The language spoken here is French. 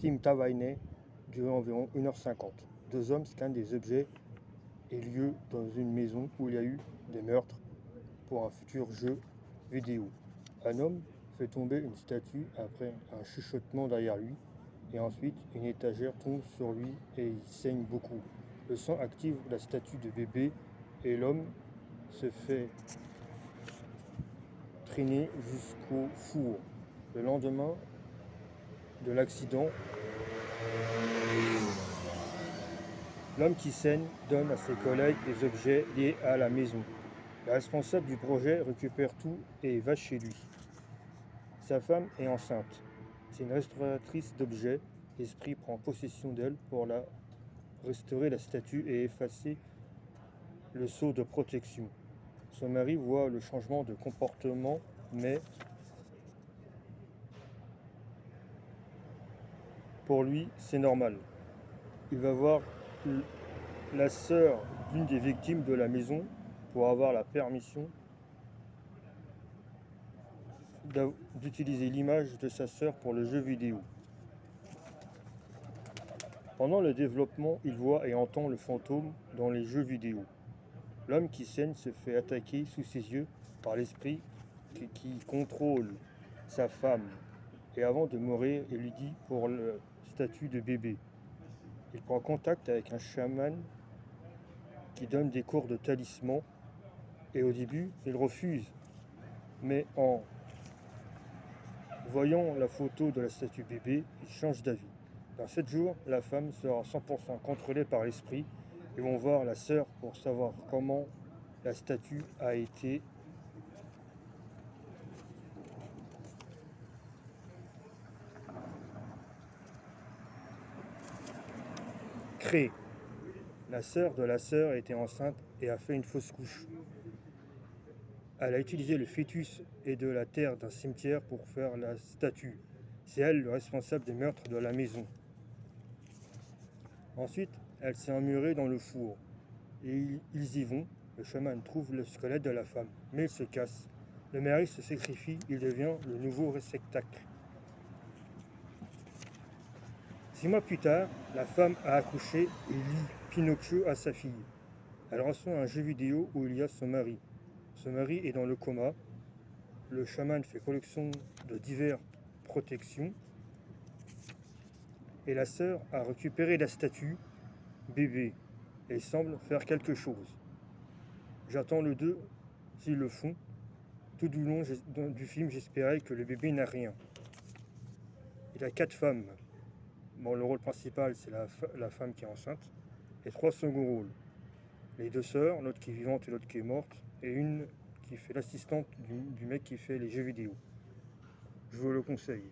Crime Tavainet durait environ 1h50. Deux hommes scannent des objets et lieux dans une maison où il y a eu des meurtres pour un futur jeu vidéo. Un homme fait tomber une statue après un chuchotement derrière lui et ensuite une étagère tombe sur lui et il saigne beaucoup. Le sang active la statue de bébé et l'homme se fait traîner jusqu'au four. Le lendemain de l'accident, l'homme qui saigne donne à ses collègues des objets liés à la maison. Le responsable du projet récupère tout et va chez lui. Sa femme est enceinte. C'est une restauratrice d'objets. L'esprit prend possession d'elle pour restaurer la statue et effacer le sceau de protection. Son mari voit le changement de comportement, mais pour lui, c'est normal. Il va voir la sœur d'une des victimes de la maison pour avoir la permission d'utiliser l'image de sa sœur pour le jeu vidéo. Pendant le développement, il voit et entend le fantôme dans les jeux vidéo. L'homme qui saigne se fait attaquer sous ses yeux par l'esprit qui contrôle sa femme. Et avant de mourir, il lui dit pour le statut de bébé. Il prend contact avec un chaman qui donne des cours de talisman. Et au début, il refuse. Mais en voyant la photo de la statue bébé, il change d'avis. Dans 7 jours, la femme sera 100% contrôlée par l'esprit. Ils vont voir la sœur pour savoir comment la statue a été créée. La sœur de la sœur était enceinte et a fait une fausse couche. Elle a utilisé le fœtus et de la terre d'un cimetière pour faire la statue. C'est elle le responsable des meurtres de la maison. Ensuite, elle s'est emmurée dans le four. Et ils y vont. Le chaman trouve le squelette de la femme, mais il se casse. Le mari se sacrifie, il devient le nouveau réceptacle. 6 mois plus tard, la femme a accouché et lie Pinocchio à sa fille. Elle reçoit un jeu vidéo où il y a son mari. Son mari est dans le coma. Le chaman fait collection de diverses protections. Et la sœur a récupéré la statue, bébé, et semble faire quelque chose. J'attends le 2 s'ils le font. Tout du long du film, j'espérais que le bébé n'a rien. Il a 4 femmes. Bon, le rôle principal, c'est la femme qui est enceinte. Et 3 seconds rôles. Les 2 sœurs, l'autre qui est vivante et l'autre qui est morte. Et une qui fait l'assistante du mec qui fait les jeux vidéo. Je vous le conseille.